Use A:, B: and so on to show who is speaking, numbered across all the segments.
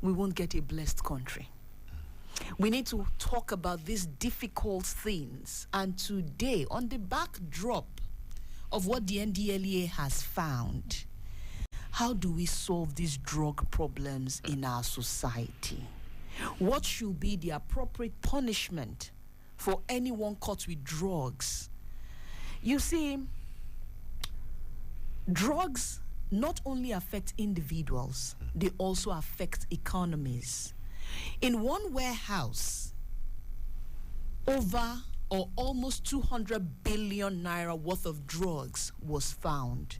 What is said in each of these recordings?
A: we won't get a blessed country. We need to talk about these difficult things. And today, on the backdrop of what the NDLEA has found, how do we solve these drug problems in our society? What should be the appropriate punishment for anyone caught with drugs? You see, drugs not only affect individuals, they also affect economies. In one warehouse, over or almost 200 billion naira worth of drugs was found.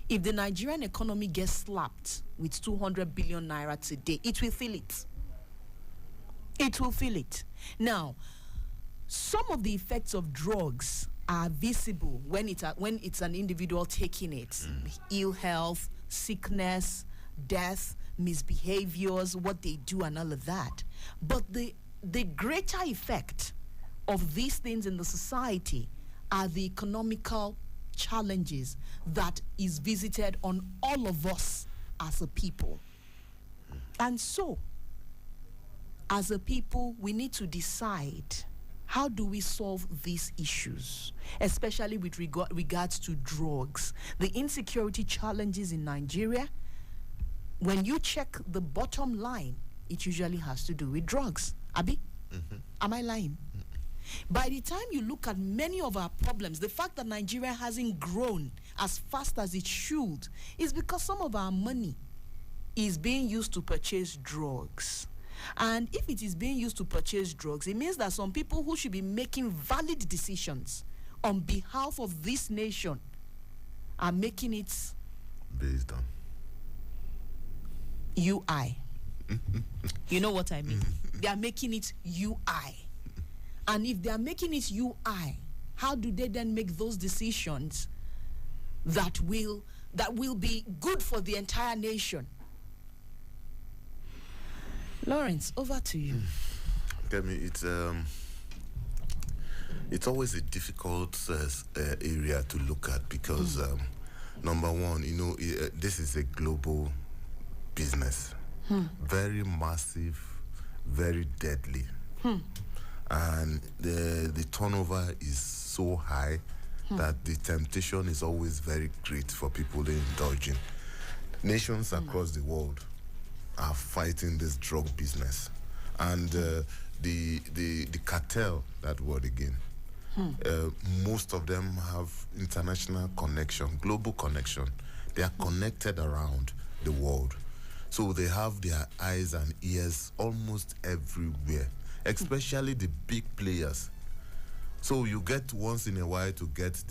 A: If the Nigerian economy gets slapped with 200 billion naira today, it will feel it. It will feel it. Now, some of the effects of drugs are visible when it's an individual taking it. Ill health, sickness, death, misbehaviors, what they do and all of that. But the greater effect of these things in the society are the economical challenges that is visited on all of us as a people. And so, as a people, we need to decide, how do we solve these issues, especially with regards to drugs? The insecurity challenges in Nigeria, when you check the bottom line, it usually has to do with drugs. Abi? Am I lying? By the time you look at many of our problems, the fact that Nigeria hasn't grown as fast as it should is because some of our money is being used to purchase drugs. And if it is being used to purchase drugs, it means that some people who should be making valid decisions on behalf of this nation are making it
B: based on
A: UI. You know what I mean? They are making it UI. And if they are making it UI, how do they then make those decisions that will be good for the entire nation? Lawrence, over to you.
B: Tell me, it's always a difficult area to look at because number one, this is a global business, very massive, very deadly, and the turnover is so high that the temptation is always very great for people to indulge in. Nations across the world are fighting this drug business, and the cartel, that word again, most of them have international connection, global connection. They are connected around the world, so they have their eyes and ears almost everywhere, especially the big players. So you get once in a while to get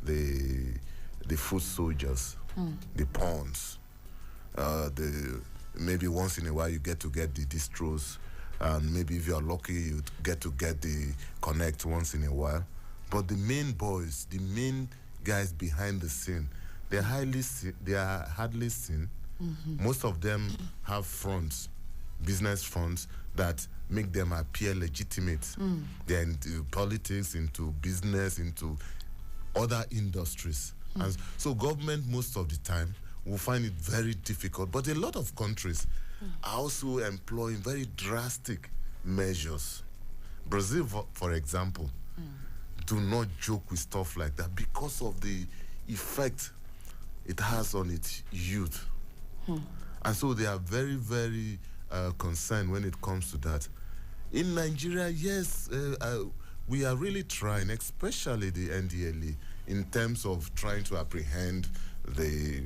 B: the foot soldiers, the pawns, maybe once in a while you get the distros, and maybe if you're lucky you get the connect once in a while. But the main boys, the main guys behind the scene, they are hardly seen. Most of them have fronts, business fronts, that make them appear legitimate. They're into politics, into business, into other industries. And so government most of the time will find it very difficult. But a lot of countries are also employing very drastic measures. Brazil, for example, do not joke with stuff like that because of the effect it has on its youth. And so they are very, very concerned when it comes to that. In Nigeria, yes, we are really trying, especially the NDLE, in terms of trying to apprehend the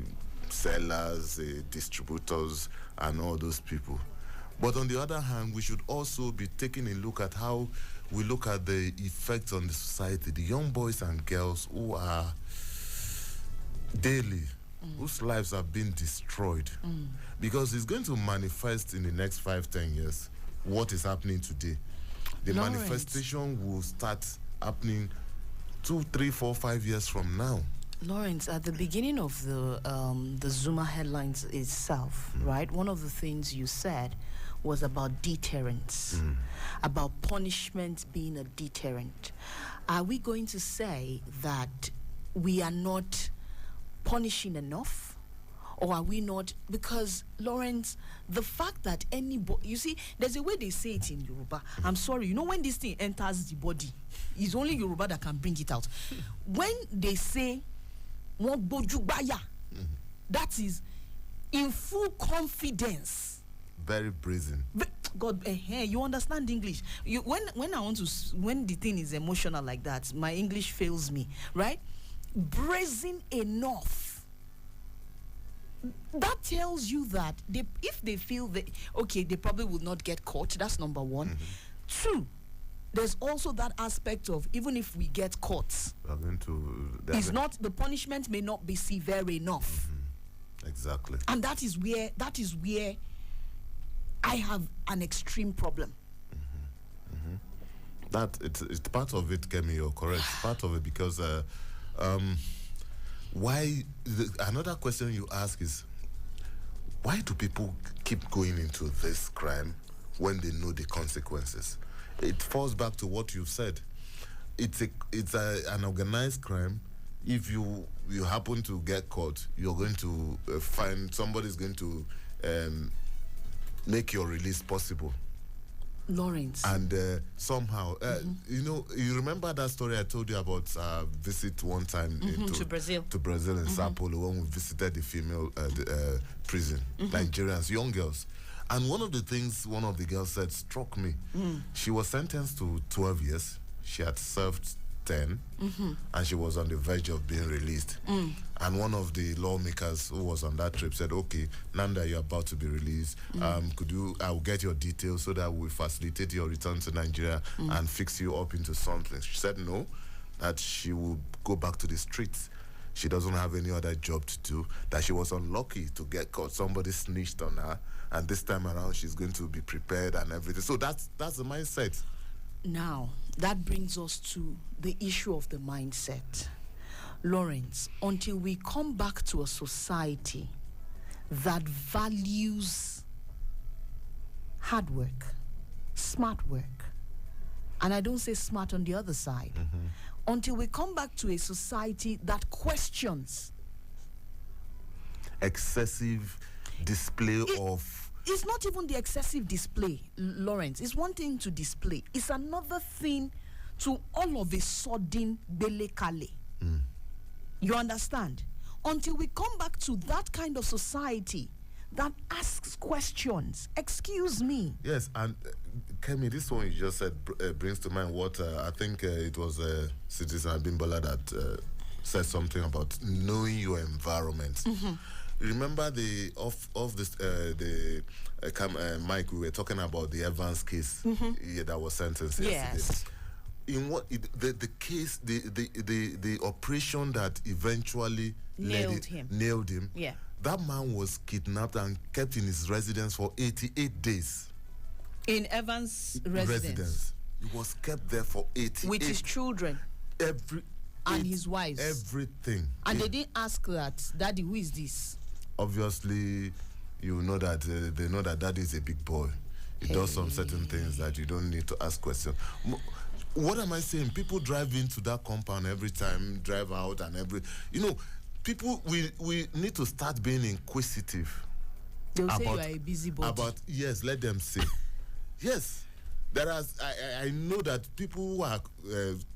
B: sellers, distributors, and all those people. But on the other hand, we should also be taking a look at how we look at the effects on the society, the young boys and girls who are daily, whose lives are being destroyed. Because it's going to manifest in the next 5-10 years what is happening today. The manifestation will start happening 2, 3, 4, 5 years from now.
A: Lawrence, at the beginning of the Zuma headlines itself, right, one of the things you said was about deterrence, about punishment being a deterrent. Are we going to say that we are not punishing enough? Or are we not? Because, Lawrence, the fact that anybody, you see, there's a way they say it in Yoruba. I'm sorry, you know, when this thing enters the body, it's only Yoruba that can bring it out. When they say, that is in full confidence.
B: Very brazen.
A: God, you understand English. When I want to, when the thing is emotional like that, my English fails me, right? Brazen enough. That tells you that if they feel that, okay, they probably will not get caught. That's number one. Two, there's also that aspect of, even if we get caught, it's not, the punishment may not be severe enough.
B: Exactly.
A: And that is where I have an extreme problem.
B: That it's part of it, Kemi, you're correct. Part of it, because why? Another question you ask is, why do people keep going into this crime when they know the consequences? It falls back to what you've said. It's an organized crime. If you happen to get caught, you're going to find somebody's going to make your release possible.
A: Lawrence.
B: And somehow, you know, you remember that story I told you about visit one time
A: to Brazil.
B: To Brazil in Sao Paulo, when we visited the female prison, Nigerians, young girls. And one of the things one of the girls said struck me. She was sentenced to 12 years. She had served 10, and she was on the verge of being released. And one of the lawmakers who was on that trip said, okay, Nanda, you're about to be released. I'll get your details so that we'll facilitate your return to Nigeria and fix you up into something. She said no, that she will go back to the streets. She doesn't have any other job to do, that she was unlucky to get caught. Somebody snitched on her, and this time around she's going to be prepared and everything. So that's the mindset.
A: Now, that brings us to the issue of the mindset. Lawrence, until we come back to a society that values hard work, smart work, and I don't say smart on the other side, until we come back to a society that questions
B: excessive display of...
A: It's not even the excessive display, Lawrence. It's one thing to display. It's another thing to all of a sudden belekale. You understand? Until we come back to that kind of society that asks questions. Excuse me.
B: Yes, and Kemi, this one you just said brings to mind what I think it was Citizen Abimbola that said something about knowing your environment. Remember the Mike, we were talking about the Evans case that was sentenced yesterday.
A: Yes.
B: In what the case, the operation that eventually nailed him.
A: Yeah.
B: That man was kidnapped and kept in his residence for 88 days.
A: In Evans' residence.
B: He was kept there for 88
A: with his children. And his wives.
B: Everything.
A: And they didn't ask that, Daddy, who is this?
B: Obviously, you know that they know that Daddy is a big boy. He does some certain things that you don't need to ask questions. What am I saying? People drive into that compound every time, drive out, and people, we need to start being inquisitive.
A: They'll say you are a busybody.
B: Yes, let them say. Yes. I know that people who are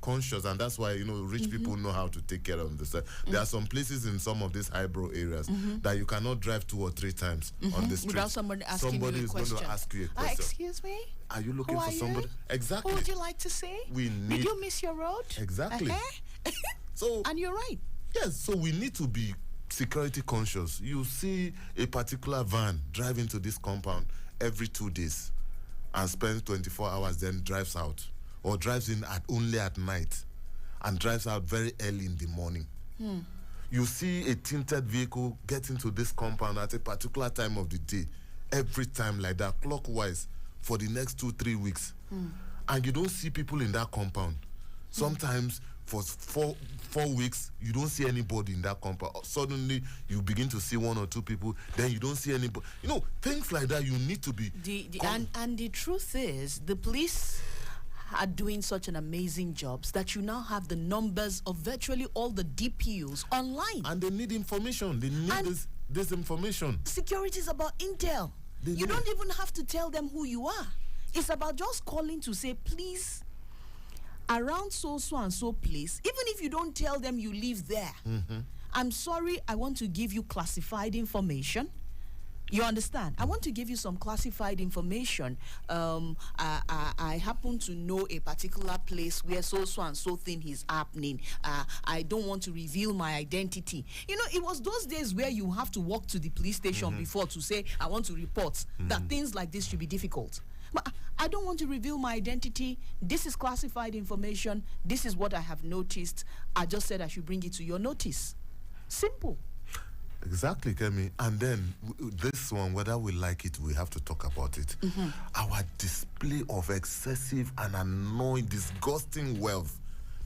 B: conscious, and that's why rich people know how to take care of this. There are some places in some of these highbrow areas that you cannot drive 2 or 3 times on the street.
A: Without somebody asking you a question.
B: Going to ask you a question.
A: Excuse me?
B: Are you looking for somebody? Exactly.
A: Who would you like to see? Did you miss your road?
B: Exactly.
A: And you're right.
B: Yes, so we need to be security conscious. You see a particular van drive into this compound every 2 days and spends 24 hours, then drives out, or drives in only at night and drives out very early in the morning. You see a tinted vehicle get into this compound at a particular time of the day, every time like that, clockwise, for the next 2-3 weeks. And you don't see people in that compound. Sometimes for 4 weeks, you don't see anybody in that compound. Suddenly, you begin to see 1 or 2 people, then you don't see anybody. Things like that, you need to be...
A: And the truth is, the police are doing such an amazing job that you now have the numbers of virtually all the DPUs online.
B: And they need information. They need this disinformation.
A: Security is about intel. You don't even have to tell them who you are. It's about just calling to say, please, around so and so place, even if you don't tell them you live there, I'm sorry, I want to give you classified information. You understand? I want to give you some classified information. I happen to know a particular place where so and so thing is happening. I don't want to reveal my identity. You know, it was those days where you have to walk to the police station before to say, I want to report that things like this should be difficult. But I don't want to reveal my identity. This is classified information. This is what I have noticed. I just said I should bring it to your notice. Simple.
B: Exactly, Kemi. And then this one, whether we like it, we have to talk about it. Our display of excessive and annoying, disgusting wealth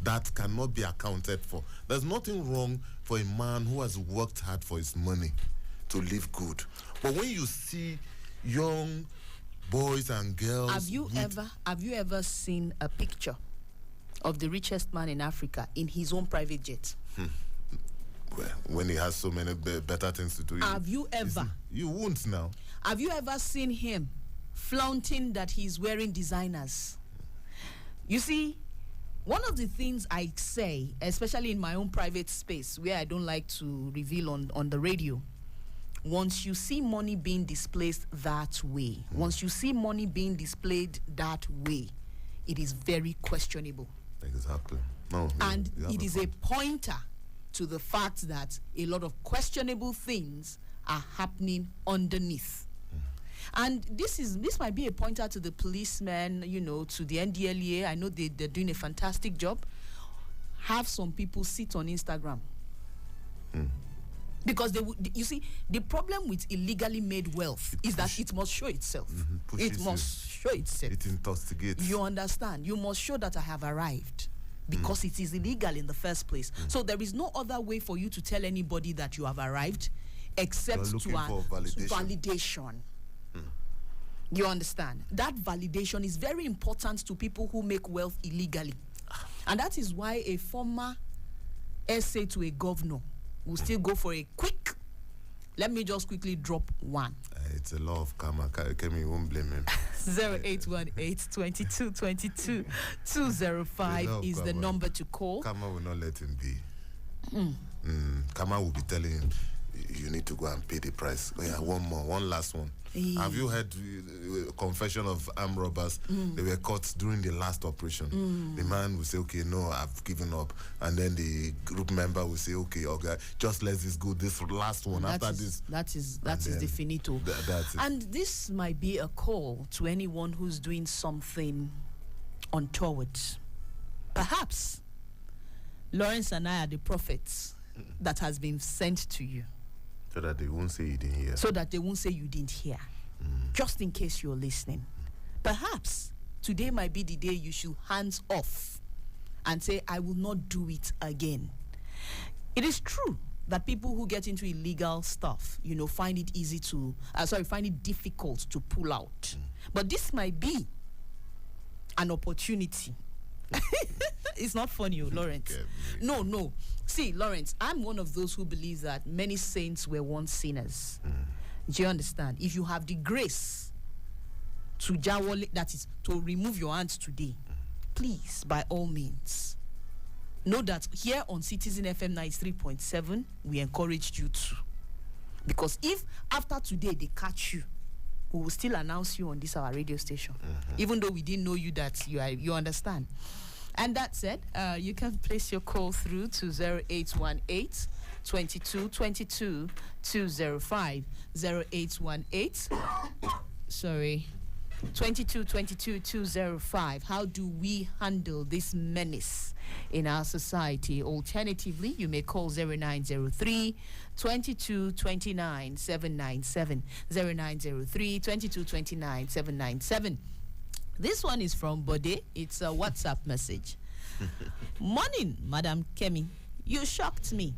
B: that cannot be accounted for. There's nothing wrong for a man who has worked hard for his money to live good. But when you see young boys and girls...
A: Have you ever seen a picture of the richest man in Africa in his own private jet?
B: Well, when he has so many better things to do.
A: Have you ever?
B: You won't now.
A: Have you ever seen him flaunting that he's wearing designers? You see, one of the things I say, especially in my own private space, where I don't like to reveal on the radio, once you see money being displayed that way, once you see money being displayed that way, it is very questionable.
B: Exactly. No,
A: and it is a pointer to the fact that a lot of questionable things are happening underneath. And this might be a pointer to the policemen, you know, to the NDLEA. I know they're doing a fantastic job. Have some people sit on Instagram. Because you see, the problem with illegally made wealth is that it must show itself. It must show itself.
B: It intoxicates.
A: You understand? You must show that I have arrived. Because it is illegal in the first place. So there is no other way for you to tell anybody that you have arrived except to validation. You understand? That validation is very important to people who make wealth illegally. And that is why a former essay to a governor will still go for a quick, let me just quickly drop one.
B: It's a law of karma. Kemi, you won't blame him.
A: 0818-22-22-205 is the number to call.
B: Karma will not let him be. Karma will be telling him, you need to go and pay the price. Yeah, one last one. Have you heard confession of armed robbers? They were caught during the last operation. The man will say, okay, no, I've given up. And then the group member will say, okay, just let this go, this last one. That is
A: the finito.
B: That's it.
A: And this might be a call to anyone who's doing something untoward. Perhaps Lawrence and I are the prophets that has been sent to you.
B: So that they won't say you didn't hear.
A: So that they won't say you didn't hear. Just in case you're listening. Perhaps today might be the day you should hands off and say, I will not do it again. It is true that people who get into illegal stuff, you know, find it difficult to pull out. But this might be an opportunity. It's not funny, Lawrence. No. See, Lawrence, I'm one of those who believe that many saints were once sinners. Do you understand? If you have the grace to jawole, that is, to remove your hands today, please, by all means, know that here on Citizen FM 93.7, we encouraged you to. Because if after today they catch you, we will still announce you on this our radio station, even though we didn't know you that you understand. And that said, you can place your call through to 0818 22 22 205 0818 22 22 205. How do we handle this menace in our society? Alternatively, you may call 0903 22 29 797 0903 22 29 797. This one is from Bode. It's a WhatsApp message. Morning, Madam Kemi. You shocked me.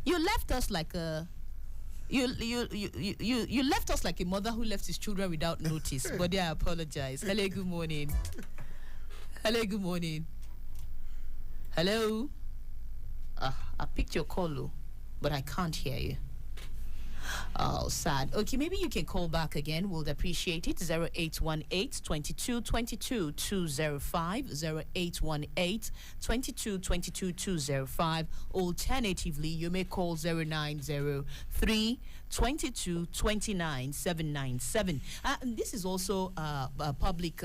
A: You left us like a you left us like a mother who left his children without notice. Bode, I apologize. Hello, good morning. Hello, good morning. Hello. I picked your call, but I can't hear you. Oh, sad. Okay, maybe you can call back again. We'll appreciate it. 0818 22 22 205. 0818 22 22 205. Alternatively, you may call 0903 22 29 797. And this is also a public.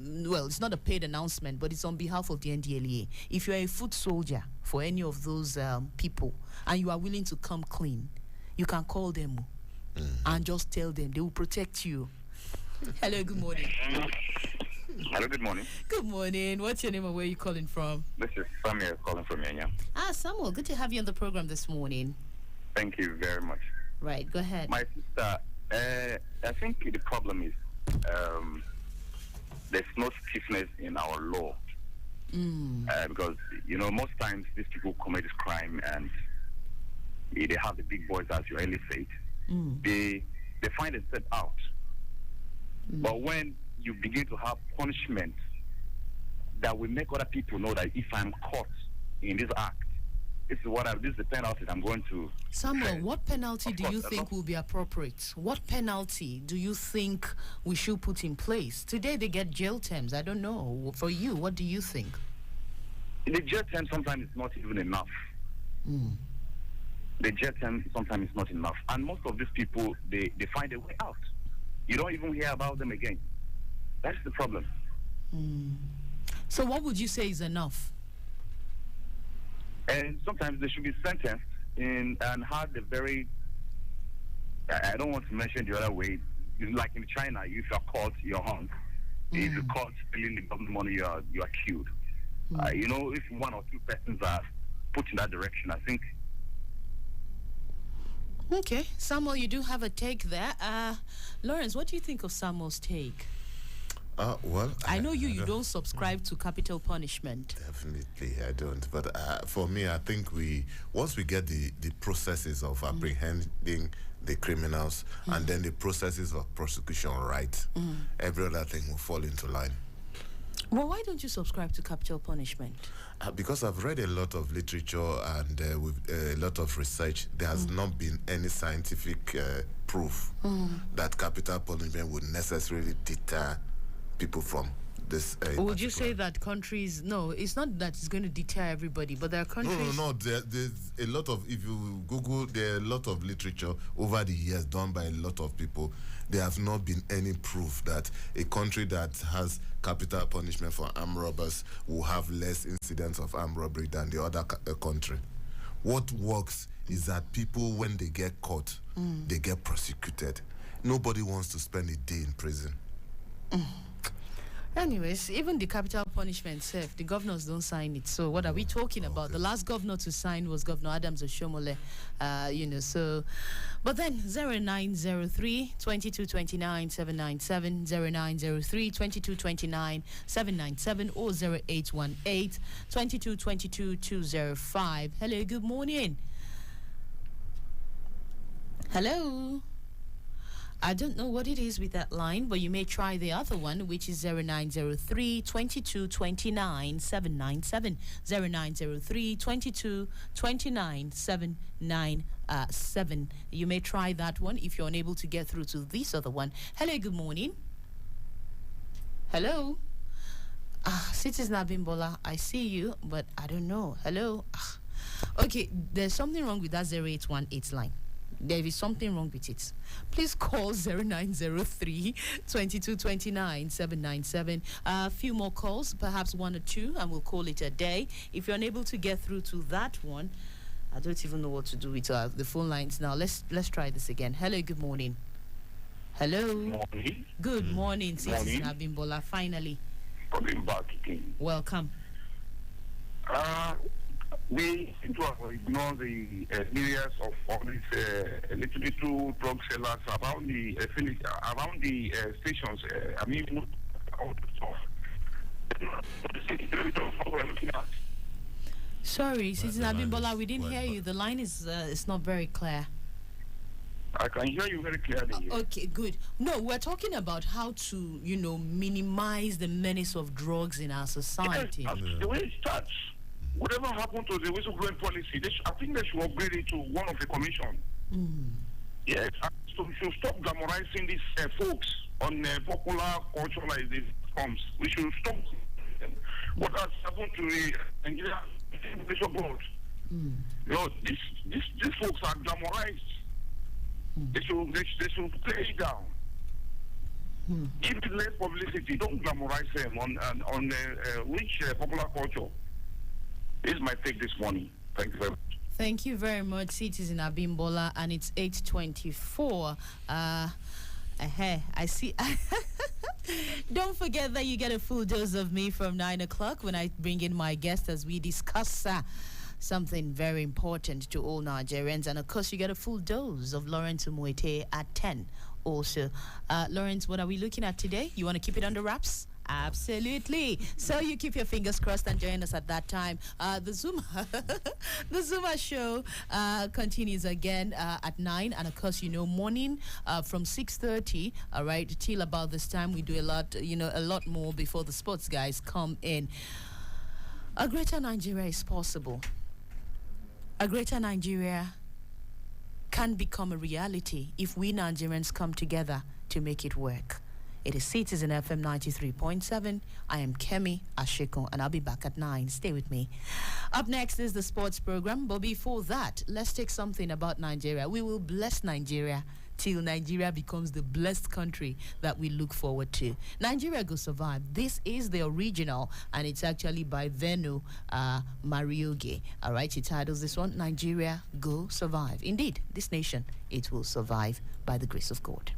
A: Well, it's not a paid announcement, but it's on behalf of the NDLEA. If you're a foot soldier for any of those people and you are willing to come clean, you can call them and just tell them. They will protect you. Hello, good morning.
C: Hello, good morning.
A: Good morning. What's your name and where are you calling from?
C: This is Samuel calling from Yanya.
A: Samuel, good to have you on the program this morning.
C: Thank you very much.
A: Right, go ahead.
C: My sister, I think the problem is there's no stiffness in our law. Because, most times these people commit this crime and they have the big boys, as you earlier said. They find themselves out. But when you begin to have punishment that will make other people know that if I'm caught in this act, this is the penalty I'm going to.
A: Samuel, what penalty do you think will be appropriate? What penalty do you think we should put in place? Today they get jail terms. I don't know. For you, what do you think?
C: The jail term sometimes is not even enough. The jail term sometimes is not enough. And most of these people, they find a way out. You don't even hear about them again. That's the problem.
A: So what would you say is enough?
C: And sometimes they should be sentenced and have the very, I don't want to mention the other way, like in China, if you're caught, you're hung. If you're caught stealing the government money, you are killed. If one or two persons are put in that direction, I think.
A: Okay, Samuel, you do have a take there. Lawrence, what do you think of Samuel's take?
B: Well,
A: I know you don't subscribe to capital punishment.
B: Definitely, I don't. But for me, I think once we get the processes of apprehending the criminals and then the processes of prosecution right, every other thing will fall into line.
A: Well, why don't you subscribe to capital punishment?
B: Because I've read a lot of literature and with a lot of research, there has not been any scientific proof that capital punishment would necessarily deter people from this.
A: Would you say that countries? No, it's not that it's going to deter everybody, but there are countries.
B: No. There's a lot of. If you Google, there are a lot of literature over the years done by a lot of people. There have not been any proof that a country that has capital punishment for armed robbers will have less incidents of armed robbery than the other country. What works is that people, when they get caught, they get prosecuted. Nobody wants to spend a day in prison.
A: Anyways, even the capital punishment itself, the governors don't sign it. So what are we talking about? The last governor to sign was Governor Adams Oshomole. So... But then, 0903 2229 797, 0903 2229 797, or 0818 2222 205. Hello, good morning. Hello. I don't know what it is with that line, but you may try the other one, which is 0903 2229 797, 0903 2229 797. You may try that one if you're unable to get through to this other one. Hello, good morning. Hello. Citizen Abimbola, I see you, but I don't know. Hello. Okay, there's something wrong with that 0818 line. There is something wrong with it. Please call 0903 2229 797. A few more calls, perhaps one or two, and we'll call it a day. If you're unable to get through to that one, I don't even know what to do with the phone lines now. Let's try this again. Hello, good morning. Hello.
C: Morning.
A: Good morning, Citizen Abimbola. Finally.
C: Coming back again.
A: Welcome.
C: We seem to have ignored the areas of all these little drug sellers around the stations. All the stuff.
A: Sorry, Citizen Abimbola, we didn't hear you. The line is not very clear.
C: I can hear you very clearly.
A: Okay, good. No, we're talking about how to, minimize the menace of drugs in our society.
C: Yes, the way it starts. Whatever happened to the whistleblowing policy, I think they should upgrade it to one of the commission. Yes, so we should stop glamorizing these folks on popular culture like this comes. We should stop what has happened to the Nigerian Education Board. You know, these folks are glamorized. They should play it down. Give it less publicity. Don't glamorize them on which popular culture. This is my take this morning. Thank you very much.
A: Thank you very much, Citizen Abimbola, and it's 8:24. I see. Don't forget that you get a full dose of me from 9 o'clock when I bring in my guest as we discuss something very important to all Nigerians. And of course, you get a full dose of Lawrence Umuete at 10 also. Lawrence, what are we looking at today? You want to keep it under wraps? Absolutely. So you keep your fingers crossed and join us at that time. The Zuma show continues again at 9, and of course, morning from 6:30. All right, till about this time, we do a lot more before the sports guys come in. A greater Nigeria is possible. A greater Nigeria can become a reality if we Nigerians come together to make it work. It is Citizen FM 93.7. I am Kemi Ashiko, and I'll be back at 9. Stay with me. Up next is the sports program, but before that, let's take something about Nigeria. We will bless Nigeria till Nigeria becomes the blessed country that we look forward to. Nigeria Go Survive. This is the original, and it's actually by Venu Marioge. All right, he titles this one, Nigeria Go Survive. Indeed, this nation, it will survive by the grace of God.